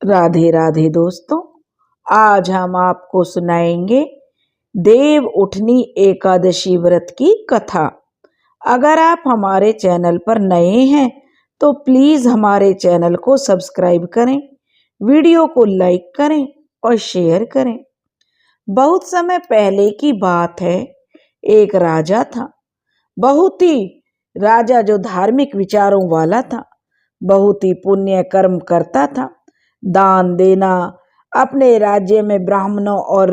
राधे राधे दोस्तों। आज हम आपको सुनाएंगे देव उठनी एकादशी व्रत की कथा। अगर आप हमारे चैनल पर नए हैं तो प्लीज हमारे चैनल को सब्सक्राइब करें, वीडियो को लाइक करें और शेयर करें। बहुत समय पहले की बात है। एक राजा था, बहुत ही राजा जो धार्मिक विचारों वाला था, बहुत ही पुण्य कर्म करता था। दान देना, अपने राज्य में ब्राह्मणों और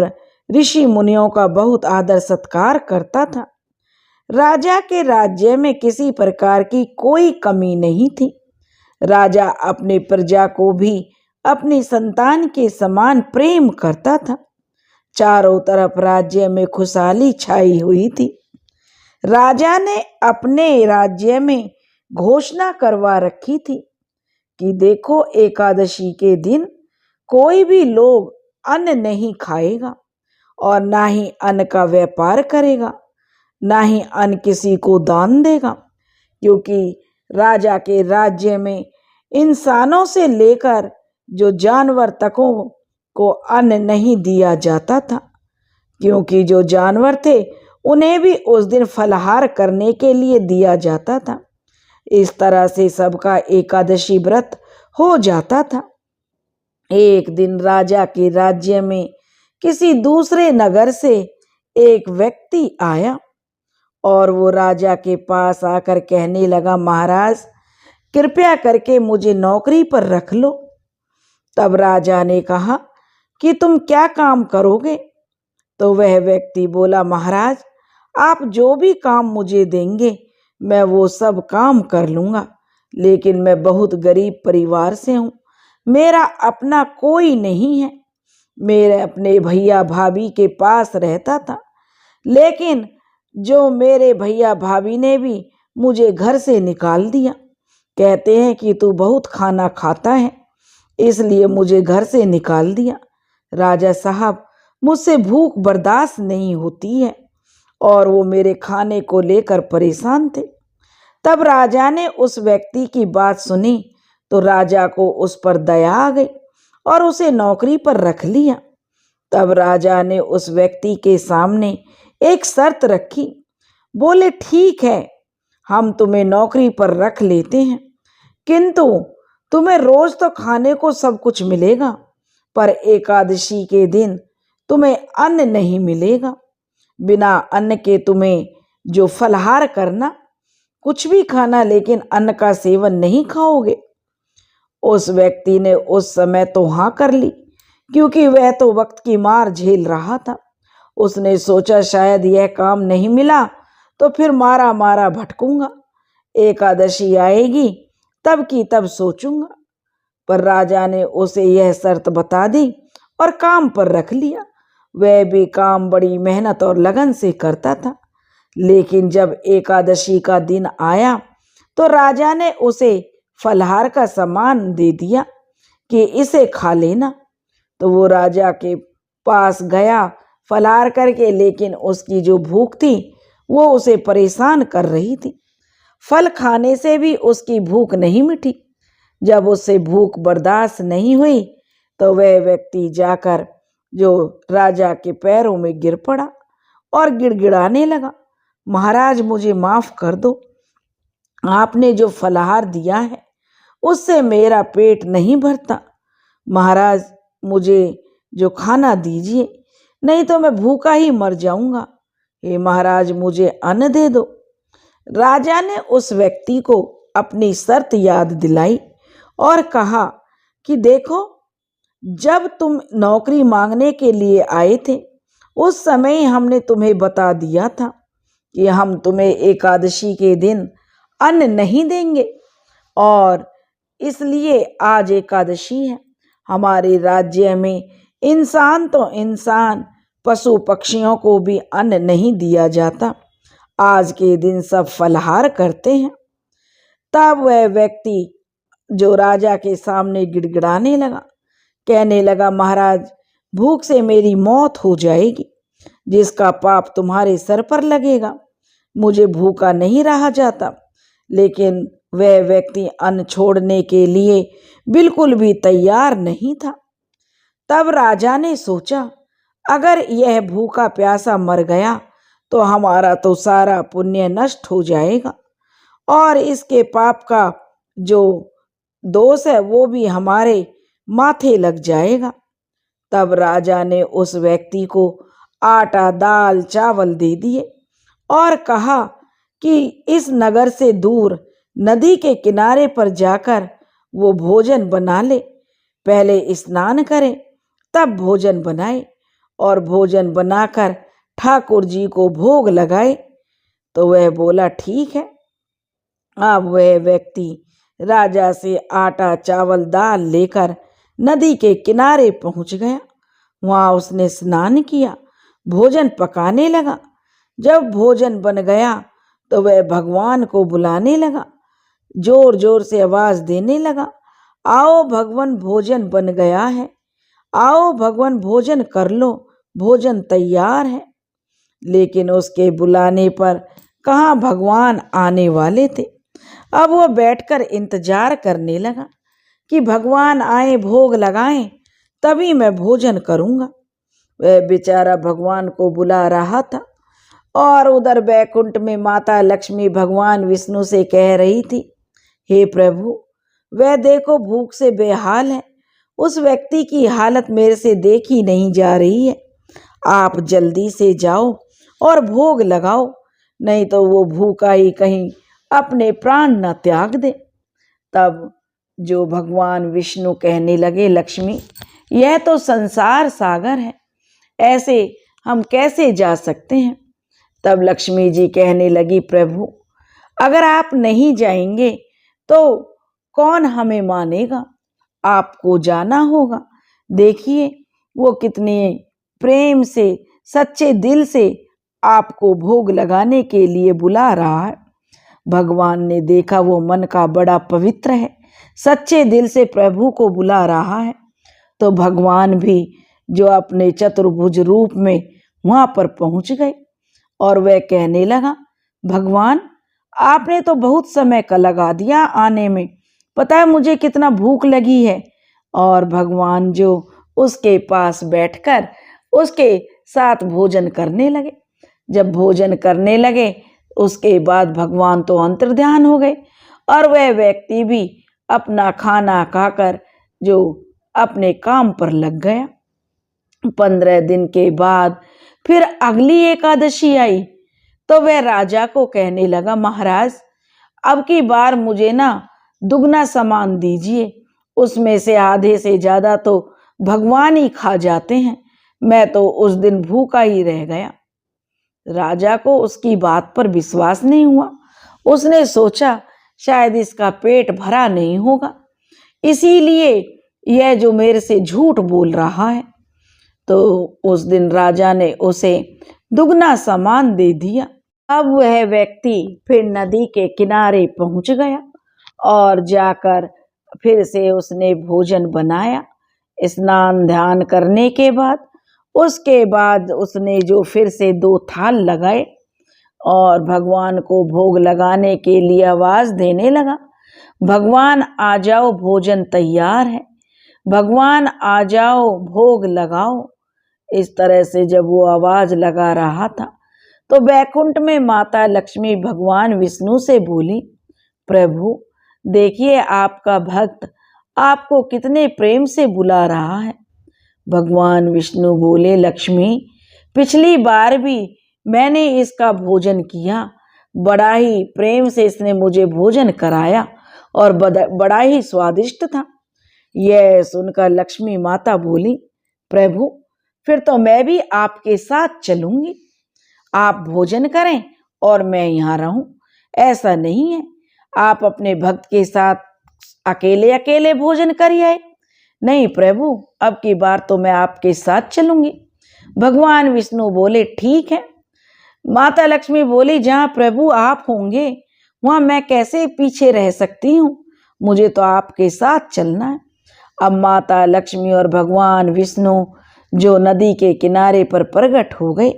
ऋषि मुनियों का बहुत आदर सत्कार करता था। राजा के राज्य में किसी प्रकार की कोई कमी नहीं थी। राजा अपनी प्रजा को भी अपनी संतान के समान प्रेम करता था। चारों तरफ राज्य में खुशहाली छाई हुई थी। राजा ने अपने राज्य में घोषणा करवा रखी थी कि देखो, एकादशी के दिन कोई भी लोग अन्न नहीं खाएगा और ना ही अन्न का व्यापार करेगा, ना ही अन्न किसी को दान देगा, क्योंकि राजा के राज्य में इंसानों से लेकर जो जानवर तकों को अन्न नहीं दिया जाता था, क्योंकि जो जानवर थे उन्हें भी उस दिन फलाहार करने के लिए दिया जाता था। इस तरह से सबका एकादशी व्रत हो जाता था। एक दिन राजा के राज्य में किसी दूसरे नगर से एक व्यक्ति आया और वो राजा के पास आकर कहने लगा, महाराज कृपया करके मुझे नौकरी पर रख लो। तब राजा ने कहा कि तुम क्या काम करोगे? तो वह व्यक्ति बोला, महाराज आप जो भी काम मुझे देंगे मैं वो सब काम कर लूँगा, लेकिन मैं बहुत गरीब परिवार से हूँ, मेरा अपना कोई नहीं है। मेरे अपने भैया भाभी के पास रहता था, लेकिन जो मेरे भैया भाभी ने भी मुझे घर से निकाल दिया। कहते हैं कि तू बहुत खाना खाता है, इसलिए मुझे घर से निकाल दिया। राजा साहब, मुझसे भूख बर्दाश्त नहीं होती है और वो मेरे खाने को लेकर परेशान थे। तब राजा ने उस व्यक्ति की बात सुनी तो राजा को उस पर दया आ गई और उसे नौकरी पर रख लिया। तब राजा ने उस व्यक्ति के सामने एक शर्त रखी। बोले, ठीक है, हम तुम्हें नौकरी पर रख लेते हैं, किंतु तुम्हें रोज तो खाने को सब कुछ मिलेगा, पर एकादशी के दिन तुम्हें अन्न नहीं मिलेगा। बिना अन्न के तुम्हें जो फलाहार करना, कुछ भी खाना, लेकिन अन्न का सेवन नहीं खाओगे। उस व्यक्ति ने उस समय तो हाँ कर ली, क्योंकि वह तो वक्त की मार झेल रहा था। उसने सोचा शायद यह काम नहीं मिला तो फिर मारा मारा भटकूंगा, एकादशी आएगी तब की तब सोचूंगा। पर राजा ने उसे यह शर्त बता दी और काम पर रख लिया। वह भी काम बड़ी मेहनत और लगन से करता था। लेकिन जब एकादशी का दिन आया तो राजा ने उसे फलाहार का सामान दे दिया कि इसे खा लेना। तो वो राजा के पास गया फलाहार करके, लेकिन उसकी जो भूख थी वो उसे परेशान कर रही थी। फल खाने से भी उसकी भूख नहीं मिटी। जब उससे भूख बर्दाश्त नहीं हुई तो वह व्यक्ति जाकर जो राजा के पैरों में गिर पड़ा और गिड़गिड़ाने लगा, महाराज मुझे माफ कर दो, आपने जो फलाहार दिया है उससे मेरा पेट नहीं भरता। महाराज मुझे जो खाना दीजिए, नहीं तो मैं भूखा ही मर जाऊंगा। हे महाराज, मुझे अन्न दे दो। राजा ने उस व्यक्ति को अपनी शर्त याद दिलाई और कहा कि देखो, जब तुम नौकरी मांगने के लिए आए थे उस समय हमने तुम्हें बता दिया था कि हम तुम्हें एकादशी के दिन अन्न नहीं देंगे, और इसलिए आज एकादशी है। हमारे राज्य में इंसान तो इंसान, पशु पक्षियों को भी अन्न नहीं दिया जाता। आज के दिन सब फलाहार करते हैं। तब वह व्यक्ति जो राजा के सामने गिड़गिड़ाने लगा, कहने लगा, महाराज भूख से मेरी मौत हो जाएगी, जिसका पाप तुम्हारे सर पर लगेगा। मुझे भूखा नहीं रहा जाता, लेकिन वह व्यक्ति अन्न छोड़ने के लिए बिल्कुल भी तैयार नहीं था। तब राजा ने सोचा, अगर यह भूखा प्यासा मर गया तो हमारा तो सारा पुण्य नष्ट हो जाएगा और इसके पाप का जो दोष है वो भी हमारे माथे लग जाएगा। तब राजा ने उस व्यक्ति को आटा, दाल, चावल दे दिए और कहा कि इस नगर से दूर नदी के किनारे पर जाकर वो भोजन बना ले। पहले स्नान करे तब भोजन बनाए और भोजन बनाकर ठाकुर जी को भोग लगाए। तो वह बोला, ठीक है। अब वह व्यक्ति राजा से आटा, चावल, दाल लेकर नदी के किनारे पहुंच गया। वहां उसने स्नान किया, भोजन पकाने लगा। जब भोजन बन गया तो वह भगवान को बुलाने लगा, जोर जोर से आवाज देने लगा, आओ भगवान, भोजन बन गया है, आओ भगवान, भोजन कर लो, भोजन तैयार है। लेकिन उसके बुलाने पर कहाँ भगवान आने वाले थे। अब वो बैठकर इंतजार करने लगा कि भगवान आए, भोग लगाएं, तभी मैं भोजन करूंगा। वह बेचारा भगवान को बुला रहा था और उधर बैकुंठ में माता लक्ष्मी भगवान विष्णु से कह रही थी, हे प्रभु, वह देखो भूख से बेहाल है, उस व्यक्ति की हालत मेरे से देखी नहीं जा रही है। आप जल्दी से जाओ और भोग लगाओ, नहीं तो वो भूखा ही कहीं अपने प्राण न त्याग दे। तब जो भगवान विष्णु कहने लगे, लक्ष्मी, यह तो संसार सागर है, ऐसे हम कैसे जा सकते हैं। तब लक्ष्मी जी कहने लगी, प्रभु, अगर आप नहीं जाएंगे तो कौन हमें मानेगा, आपको जाना होगा। देखिए वो कितने प्रेम से, सच्चे दिल से आपको भोग लगाने के लिए बुला रहा है। भगवान ने देखा वो मन का बड़ा पवित्र है, सच्चे दिल से प्रभु को बुला रहा है। तो भगवान भी जो अपने चतुर्भुज रूप में वहां पर पहुंच गए और वह कहने लगा, भगवान, आपने तो बहुत समय का लगा दिया आने में, पता है मुझे कितना भूख लगी है। और भगवान जो उसके पास बैठकर उसके साथ भोजन करने लगे। जब भोजन करने लगे उसके बाद भगवान तो अंतर्ध्यान हो गए और वह व्यक्ति भी अपना खाना खाकर जो अपने काम पर लग गया। 15 दिन के बाद फिर अगली एकादशी आई तो वह राजा को कहने लगा, महाराज, अब की बार मुझे ना दुगना सामान दीजिए, उसमें से आधे से ज्यादा तो भगवान ही खा जाते हैं, मैं तो उस दिन भूखा ही रह गया। राजा को उसकी बात पर विश्वास नहीं हुआ। उसने सोचा शायद इसका पेट भरा नहीं होगा, इसीलिए यह जो मेरे से झूठ बोल रहा है। तो उस दिन राजा ने उसे दुगना सामान दे दिया। अब वह व्यक्ति फिर नदी के किनारे पहुंच गया और जाकर फिर से उसने भोजन बनाया। स्नान ध्यान करने के बाद उसके बाद उसने जो फिर से 2 थाल लगाए और भगवान को भोग लगाने के लिए आवाज देने लगा, भगवान आ जाओ, भोजन तैयार है, भगवान आ जाओ, भोग लगाओ। इस तरह से जब वो आवाज लगा रहा था तो बैकुंठ में माता लक्ष्मी भगवान विष्णु से बोली, प्रभु, देखिए आपका भक्त आपको कितने प्रेम से बुला रहा है। भगवान विष्णु बोले, लक्ष्मी, पिछली बार भी मैंने इसका भोजन किया, बड़ा ही प्रेम से इसने मुझे भोजन कराया और बड़ा ही स्वादिष्ट था। यह सुनकर लक्ष्मी माता बोली, प्रभु, फिर तो मैं भी आपके साथ चलूंगी, आप भोजन करें और मैं यहाँ रहूं। ऐसा नहीं है आप अपने भक्त के साथ अकेले अकेले भोजन करिए। नहीं प्रभु, अब की बार तो मैं आपके साथ चलूंगी। भगवान विष्णु बोले, ठीक है। माता लक्ष्मी बोली, जहाँ प्रभु आप होंगे वहाँ मैं कैसे पीछे रह सकती हूँ, मुझे तो आपके साथ चलना है। अब माता लक्ष्मी और भगवान विष्णु जो नदी के किनारे पर प्रकट हो गए,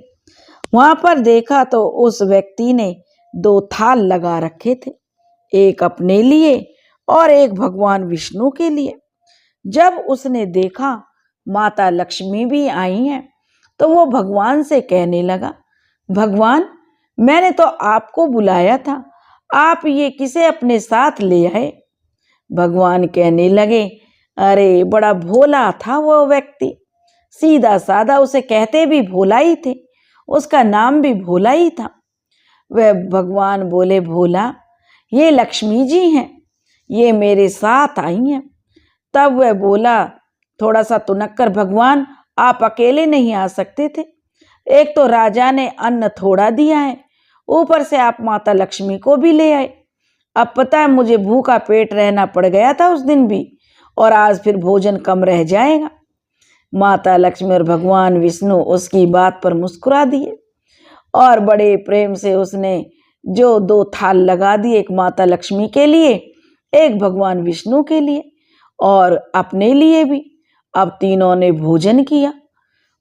वहां पर देखा तो उस व्यक्ति ने 2 थाल लगा रखे थे। एक अपने लिए और एक भगवान विष्णु के लिए। जब उसने देखा माता लक्ष्मी भी आई हैं, तो वो भगवान से कहने लगा, भगवान, मैंने तो आपको बुलाया था, आप ये किसे अपने साथ ले आए? भगवान कहने लगे, अरे बड़ा भोला था वो व्यक्ति, सीधा साधा, उसे कहते भी भोला ही थे, उसका नाम भी भोला ही था। वह भगवान बोले, भोला, ये लक्ष्मी जी हैं, ये मेरे साथ आई हैं। तब वह बोला, थोड़ा सा तुनक कर, भगवान आप अकेले नहीं आ सकते थे, एक तो राजा ने अन्न थोड़ा दिया है, ऊपर से आप माता लक्ष्मी को भी ले आए। अब पता है मुझे भूखा पेट रहना पड़ गया था उस दिन भी, और आज फिर भोजन कम रह जाएगा। माता लक्ष्मी और भगवान विष्णु उसकी बात पर मुस्कुरा दिए और बड़े प्रेम से उसने जो 2 थाल लगा दिए, एक माता लक्ष्मी के लिए, एक भगवान विष्णु के लिए और अपने लिए भी। अब तीनों ने भोजन किया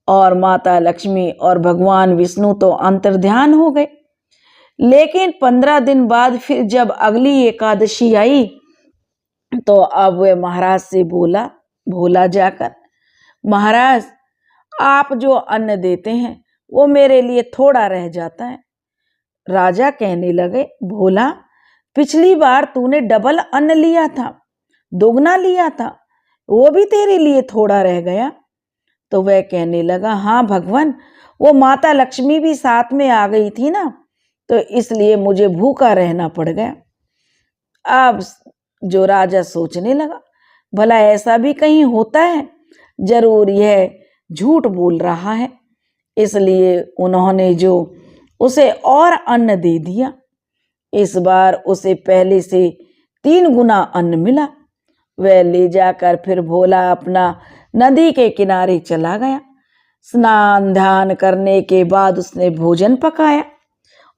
और माता लक्ष्मी और भगवान विष्णु तो अंतर्ध्यान हो गए। लेकिन 15 दिन बाद फिर जब अगली एकादशी आई, तो अब वह महाराज से भोला जाकर, महाराज, आप जो अन्न देते हैं वो मेरे लिए थोड़ा रह जाता है। राजा कहने लगे, भोला, पिछली बार तूने डबल अन्न लिया था, दोगुना लिया था, वो भी तेरे लिए थोड़ा रह गया। तो वह कहने लगा, हाँ भगवान, वो माता लक्ष्मी भी साथ में आ गई थी ना, तो इसलिए मुझे भूखा रहना पड़ गया। अब जो राजा सोचने लगा, भला ऐसा भी कहीं होता है, जरूर यह झूठ बोल रहा है, इसलिए उन्होंने जो उसे और अन्न दे दिया। इस बार उसे पहले से 3 गुना अन्न मिला। वह ले जाकर फिर भोला अपना नदी के किनारे चला गया। स्नान ध्यान करने के बाद उसने भोजन पकाया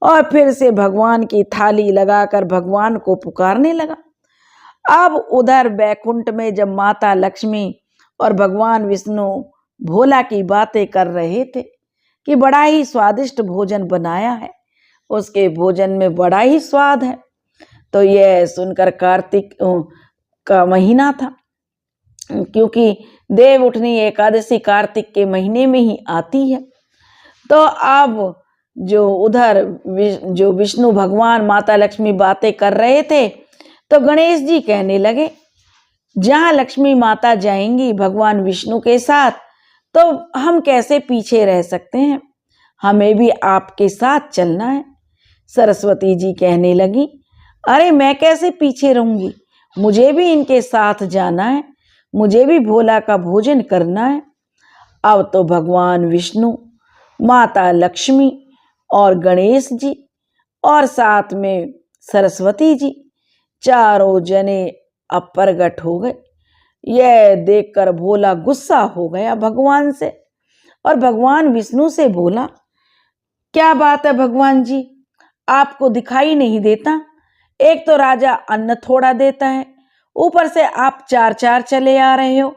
और फिर से भगवान की थाली लगाकर भगवान को पुकारने लगा। अब उधर बैकुंठ में जब माता लक्ष्मी और भगवान विष्णु भोला की बातें कर रहे थे कि बड़ा ही स्वादिष्ट भोजन बनाया है, उसके भोजन में बड़ा ही स्वाद है, तो यह सुनकर कार्तिक का महीना था, क्योंकि देव उठनी एकादशी कार्तिक के महीने में ही आती है। तो अब जो उधर जो विष्णु भगवान माता लक्ष्मी बातें कर रहे थे, तो गणेश जी कहने लगे, जहाँ लक्ष्मी माता जाएंगी भगवान विष्णु के साथ, तो हम कैसे पीछे रह सकते हैं, हमें भी आपके साथ चलना है। सरस्वती जी कहने लगी, अरे मैं कैसे पीछे रहूंगी, मुझे भी इनके साथ जाना है, मुझे भी भोला का भोजन करना है। अब तो भगवान विष्णु, माता लक्ष्मी और गणेश जी और साथ में सरस्वती जी, चारों जने अब प्रगट हो गए। यह देखकर भोला गुस्सा हो गया भगवान से और भगवान विष्णु से बोला, क्या बात है भगवान जी, आपको दिखाई नहीं देता? एक तो राजा अन्न थोड़ा देता है, ऊपर से आप 4-4 चले आ रहे हो,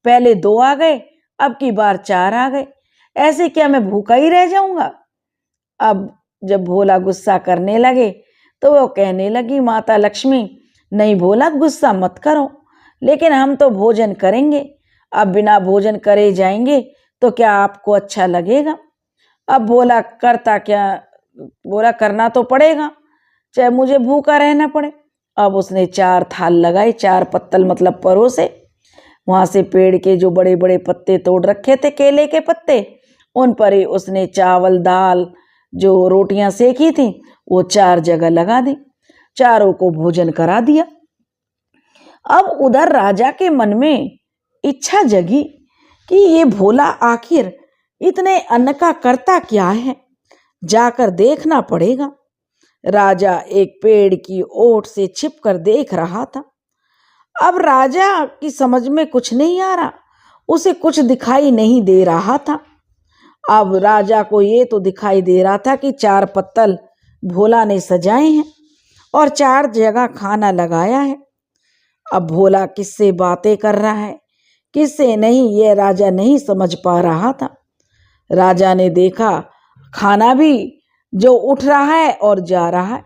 पहले 2 आ गए, अब की बार 4 आ गए, ऐसे क्या मैं भूखा ही रह जाऊंगा? अब जब भोला गुस्सा करने लगे तो वो कहने लगी, माता लक्ष्मी, नहीं भोला, गुस्सा मत करो, लेकिन हम तो भोजन करेंगे, अब बिना भोजन करे जाएंगे तो क्या आपको अच्छा लगेगा? अब भोला करता क्या, बोला करना तो पड़ेगा, चाहे मुझे भूखा रहना पड़े। अब उसने 4 थाल लगाए, 4 पत्तल मतलब परोसे, वहां से पेड़ के जो बड़े बड़े पत्ते तोड़ रखे थे, केले के पत्ते, उन पर ही उसने चावल दाल जो रोटियां सेकी थी वो 4 जगह लगा दी, चारों को भोजन करा दिया। अब उधर राजा के मन में इच्छा जगी कि ये भोला आखिर इतने अन्न का करता क्या है, जाकर देखना पड़ेगा। राजा एक पेड़ की ओट से छिपकर देख रहा था। अब राजा की समझ में कुछ नहीं आ रहा, उसे कुछ दिखाई नहीं दे रहा था। अब राजा को ये तो दिखाई दे रहा था कि 4 पत्तल भोला ने सजाए हैं और 4 जगह खाना लगाया है। अब भोला किससे बातें कर रहा है, किससे नहीं, यह राजा नहीं समझ पा रहा था। राजा ने देखा खाना भी जो उठ रहा है और जा रहा है,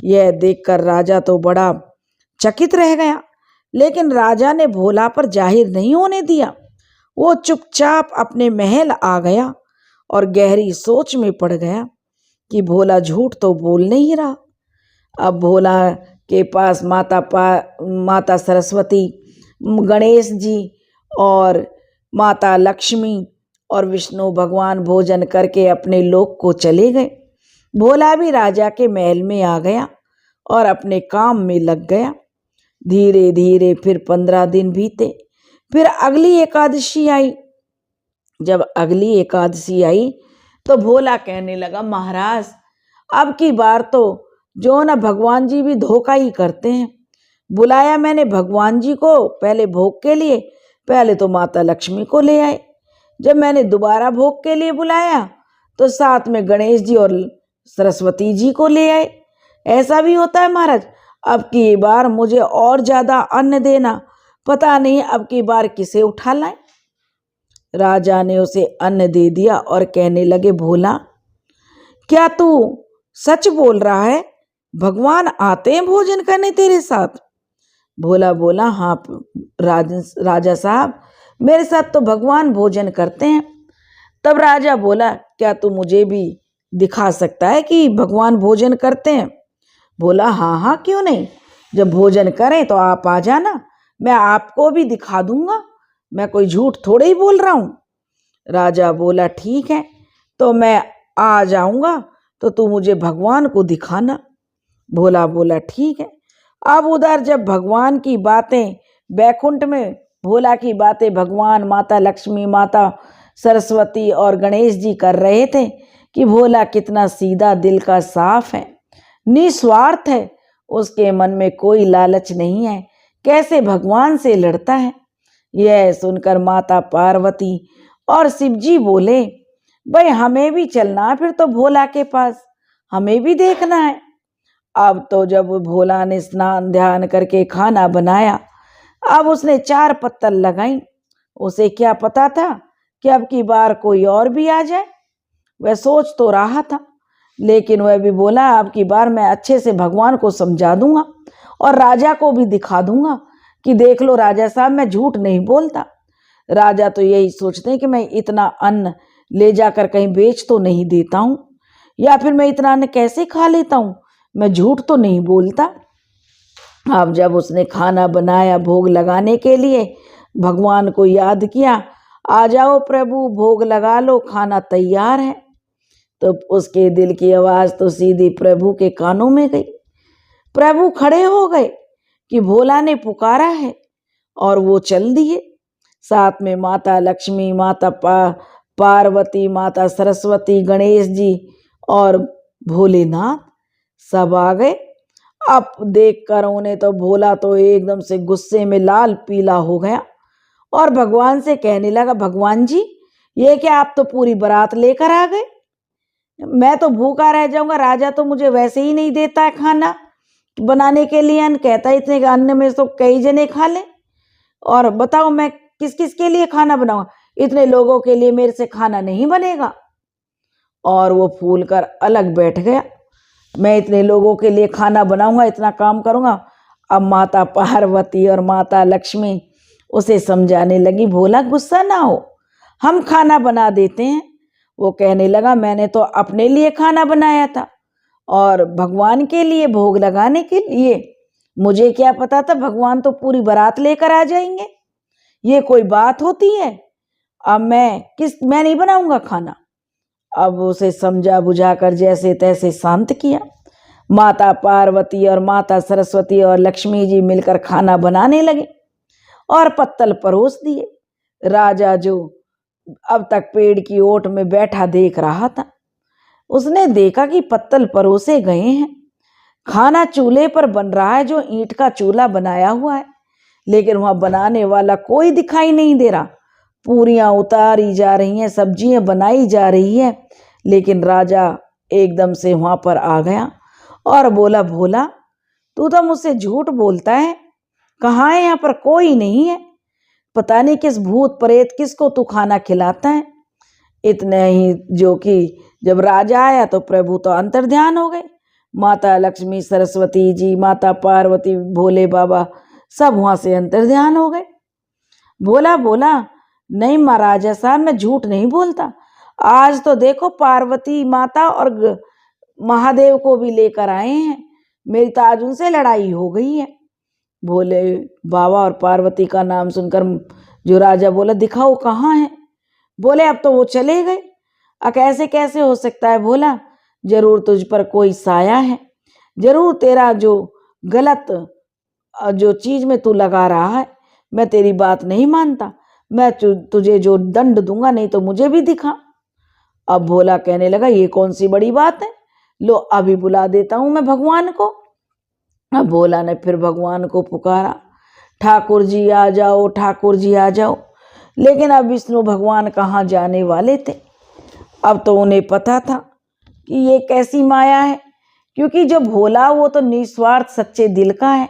यह देखकर राजा तो बड़ा चकित रह गया, लेकिन राजा ने भोला पर जाहिर नहीं होने दिया। वो चुपचाप अपने महल आ गया और गहरी सोच में पड़ गया कि भोला झूठ तो बोल नहीं रहा। अब भोला के पास माता सरस्वती, गणेश जी और माता लक्ष्मी और विष्णु भगवान भोजन करके अपने लोक को चले गए। भोला भी राजा के महल में आ गया और अपने काम में लग गया। धीरे धीरे फिर 15 दिन बीते। फिर अगली एकादशी आई। जब अगली एकादशी आई तो भोला कहने लगा, महाराज अब की बार तो जो ना भगवान जी भी धोखा ही करते हैं। बुलाया मैंने भगवान जी को पहले भोग के लिए, पहले तो माता लक्ष्मी को ले आए। जब मैंने दोबारा भोग के लिए बुलाया तो साथ में गणेश जी और सरस्वती जी को ले आए। ऐसा भी होता है महाराज? अब की बार मुझे और ज्यादा अन्न देना, पता नहीं अब की बार किसे उठा लाए। राजा ने उसे अन्न दे दिया और कहने लगे, भोला क्या तू सच बोल रहा है? भगवान आते हैं भोजन करने तेरे साथ? भोला बोला, हाँ राजा साहब, मेरे साथ तो भगवान भोजन करते हैं। तब राजा बोला, क्या तू मुझे भी दिखा सकता है कि भगवान भोजन करते हैं? बोला, हाँ हाँ क्यों नहीं, जब भोजन करें तो आप आ जाना, मैं आपको भी दिखा दूंगा, मैं कोई झूठ थोड़े ही बोल रहा हूँ। राजा बोला, ठीक है तो मैं आ जाऊंगा, तो तू मुझे भगवान को दिखाना। भोला बोला, ठीक है। अब उधर जब भगवान की बातें बैकुंठ में, भोला की बातें भगवान, माता लक्ष्मी, माता सरस्वती और गणेश जी कर रहे थे कि भोला कितना सीधा दिल का साफ है, निस्वार्थ है, उसके मन में कोई लालच नहीं है, कैसे भगवान से लड़ता है। यह सुनकर माता पार्वती और शिव जी बोले, भाई हमें भी चलना है फिर तो भोला के पास, हमें भी देखना है। अब तो जब भोला ने स्नान ध्यान करके खाना बनाया, अब उसने 4 पत्तल लगाई। उसे क्या पता था कि अब की बार कोई और भी आ जाए। वह सोच तो रहा था, लेकिन वह भी बोला, अब की बार मैं अच्छे से भगवान को समझा दूंगा और राजा को भी दिखा दूंगा कि देख लो राजा साहब, मैं झूठ नहीं बोलता। राजा तो यही सोचते हैं कि मैं इतना अन्न ले जाकर कहीं बेच तो नहीं देता हूँ, या फिर मैं इतना अन्न कैसे खा लेता हूँ, मैं झूठ तो नहीं बोलता। अब जब उसने खाना बनाया भोग लगाने के लिए, भगवान को याद किया, आ जाओ प्रभु भोग लगा लो, खाना तैयार है। तो उसके दिल की आवाज तो सीधी प्रभु के कानों में गई। प्रभु खड़े हो गए कि भोला ने पुकारा है और वो चल दिए। साथ में माता लक्ष्मी, माता पार्वती, माता सरस्वती, गणेश जी और भोलेनाथ सब आ गए। अब देखकर उन्हें तो भोला तो एकदम से गुस्से में लाल पीला हो गया और भगवान से कहने लगा, भगवान जी ये क्या, आप तो पूरी बारात लेकर आ गए, मैं तो भूखा रह जाऊंगा। राजा तो मुझे वैसे ही नहीं देता है खाना बनाने के लिए अन्न, कहता है इतने अन्न में तो कई जने खा लें, और बताओ मैं किस किस के लिए खाना बनाऊंगा, इतने लोगों के लिए मेरे से खाना नहीं बनेगा। और वो फूल कर अलग बैठ गया, मैं इतने लोगों के लिए खाना बनाऊंगा, इतना काम करूंगा। अब माता पार्वती और माता लक्ष्मी उसे समझाने लगी, भोला गुस्सा ना हो, हम खाना बना देते हैं। वो कहने लगा, मैंने तो अपने लिए खाना बनाया था और भगवान के लिए भोग लगाने के लिए, मुझे क्या पता था भगवान तो पूरी बारात लेकर आ जाएंगे, ये कोई बात होती है। अब मैं नहीं बनाऊंगा खाना। अब उसे समझा बुझाकर जैसे तैसे शांत किया। माता पार्वती और माता सरस्वती और लक्ष्मी जी मिलकर खाना बनाने लगे और पत्तल परोस दिए। राजा जो अब तक पेड़ की ओट में बैठा देख रहा था, उसने देखा कि पत्तल परोसे गए हैं, खाना चूल्हे पर बन रहा है, जो ईंट का चूल्हा बनाया हुआ है, लेकिन वहां बनाने वाला कोई दिखाई नहीं दे रहा। पूरियां उतारी जा रही हैं, सब्जियां बनाई जा रही है, लेकिन राजा एकदम से वहां पर आ गया और बोला, भोला तू तो मुझसे झूठ बोलता है, कहाँ है, यहाँ पर कोई नहीं है, पता नहीं किस भूत प्रेत किसको तू खाना खिलाता है। इतने ही जो कि जब राजा आया तो प्रभु तो अंतर्ध्यान हो गए, माता लक्ष्मी, सरस्वती जी, माता पार्वती, भोले बाबा सब वहां से अंतर्ध्यान हो गए। भोला बोला, नहीं महाराजा साहब, मैं झूठ नहीं बोलता। आज तो देखो पार्वती माता और महादेव को भी लेकर आए हैं। मेरी तो आज उनसे लड़ाई हो गई है। भोले बाबा और पार्वती का नाम सुनकर जो राजा बोला, दिखाओ कहाँ है। बोले, अब तो वो चले गए। कैसे कैसे हो सकता है भोला, जरूर तुझ पर कोई साया है, जरूर तेरा जो गलत जो चीज में तू लगा रहा है। मैं तेरी बात नहीं मानता, मैं तुझे जो दंड दूंगा, नहीं तो मुझे भी दिखा। अब भोला कहने लगा, ये कौन सी बड़ी बात है, लो अभी बुला देता हूं मैं भगवान को। अब भोला ने फिर भगवान को पुकारा, ठाकुर जी आ जाओ, ठाकुर जी आ जाओ। लेकिन अब विष्णु भगवान कहाँ जाने वाले थे। अब तो उन्हें पता था कि ये कैसी माया है, क्योंकि जो भोला वो तो निस्वार्थ सच्चे दिल का है,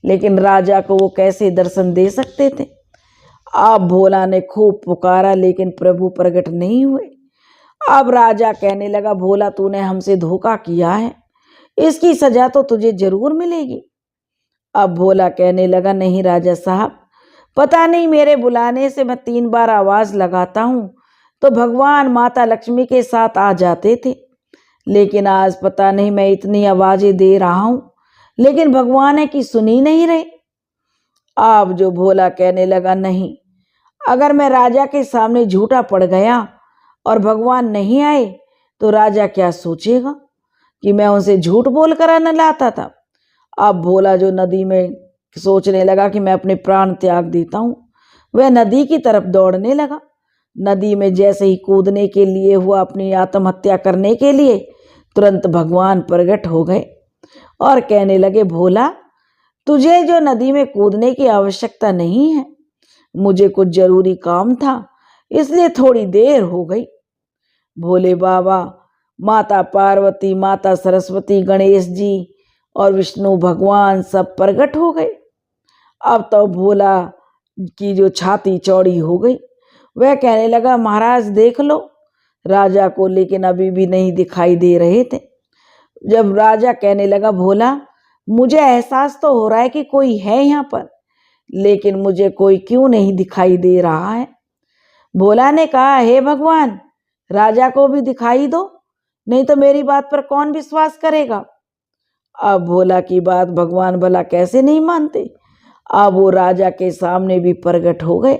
लेकिन राजा को वो कैसे दर्शन दे सकते थे। अब भोला ने खूब पुकारा, लेकिन प्रभु प्रकट नहीं हुए। अब राजा कहने लगा, भोला तूने हमसे धोखा किया है, इसकी सजा तो तुझे जरूर मिलेगी। अब भोला कहने लगा, नहीं राजा साहब, पता नहीं मेरे बुलाने से मैं 3 बार आवाज लगाता हूं तो भगवान माता लक्ष्मी के साथ आ जाते थे, लेकिन आज पता नहीं मैं इतनी आवाजें दे रहा हूं, लेकिन भगवान है कि सुनी नहीं रहे। अब जो भोला कहने लगा, नहीं, अगर मैं राजा के सामने झूठा पड़ गया और भगवान नहीं आए तो राजा क्या सोचेगा कि मैं उनसे झूठ बोल कर न लाता था। अब भोला जो नदी में सोचने लगा कि मैं अपने प्राण त्याग देता हूं, वह नदी की तरफ दौड़ने लगा। नदी में जैसे ही कूदने के लिए हुआ, अपनी आत्महत्या करने के लिए, तुरंत भगवान प्रकट हो गए और कहने लगे, भोला तुझे जो नदी में कूदने की आवश्यकता नहीं है, मुझे कुछ जरूरी काम था इसलिए थोड़ी देर हो गई। भोले बाबा, माता पार्वती, माता सरस्वती, गणेश जी और विष्णु भगवान सब प्रकट हो गए। अब तो भोला की जो छाती चौड़ी हो गई, वह कहने लगा, महाराज देख लो राजा को, लेकिन अभी भी नहीं दिखाई दे रहे थे। जब राजा कहने लगा, भोला मुझे एहसास तो हो रहा है कि कोई है यहाँ पर, लेकिन मुझे कोई क्यों नहीं दिखाई दे रहा है। भोला ने कहा, हे भगवान, राजा को भी दिखाई दो, नहीं तो मेरी बात पर कौन विश्वास करेगा। अब भोला की बात भगवान भला कैसे नहीं मानते। अब वो राजा के सामने भी प्रकट हो गए।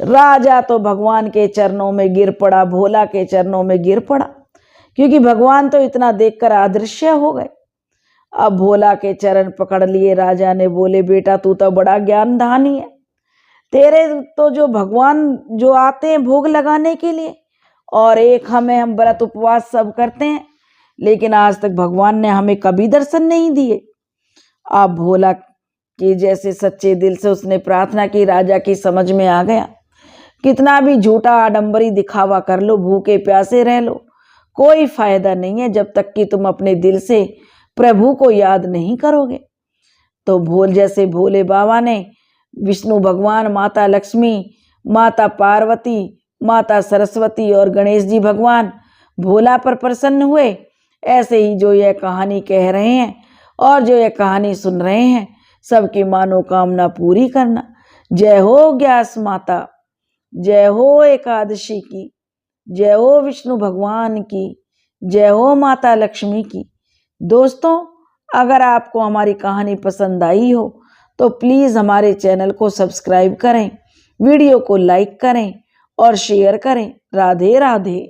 राजा तो भगवान के चरणों में गिर पड़ा, भोला के चरणों में गिर पड़ा, क्योंकि भगवान तो इतना देखकर अदृश्य हो गए। अब भोला के चरण पकड़ लिए राजा ने, बोले, बेटा तू तो बड़ा ज्ञानधानी है, तेरे तो जो भगवान जो आते हैं भोग लगाने के लिए, और एक हम व्रत उपवास सब करते हैं, लेकिन आज तक भगवान ने हमें कभी दर्शन नहीं दिए। अब भोला की जैसे सच्चे दिल से उसने प्रार्थना की, राजा की समझ में आ गया, कितना भी झूठा आडंबरी दिखावा कर लो, भूखे प्यासे रह लो, कोई फायदा नहीं है जब तक कि तुम अपने दिल से प्रभु को याद नहीं करोगे। तो जैसे भोले बाबा ने विष्णु भगवान, माता लक्ष्मी, माता पार्वती, माता सरस्वती और गणेश जी भगवान भोला पर प्रसन्न हुए, ऐसे ही जो यह कहानी कह रहे हैं और जो यह कहानी सुन रहे हैं, सबकी मनोकामना पूरी करना। जय हो ग्यास माता, जय हो एकादशी की, जय हो विष्णु भगवान की, जय हो माता लक्ष्मी की। दोस्तों, अगर आपको हमारी कहानी पसंद आई हो तो प्लीज़ हमारे चैनल को सब्सक्राइब करें, वीडियो को लाइक करें और शेयर करें। राधे राधे।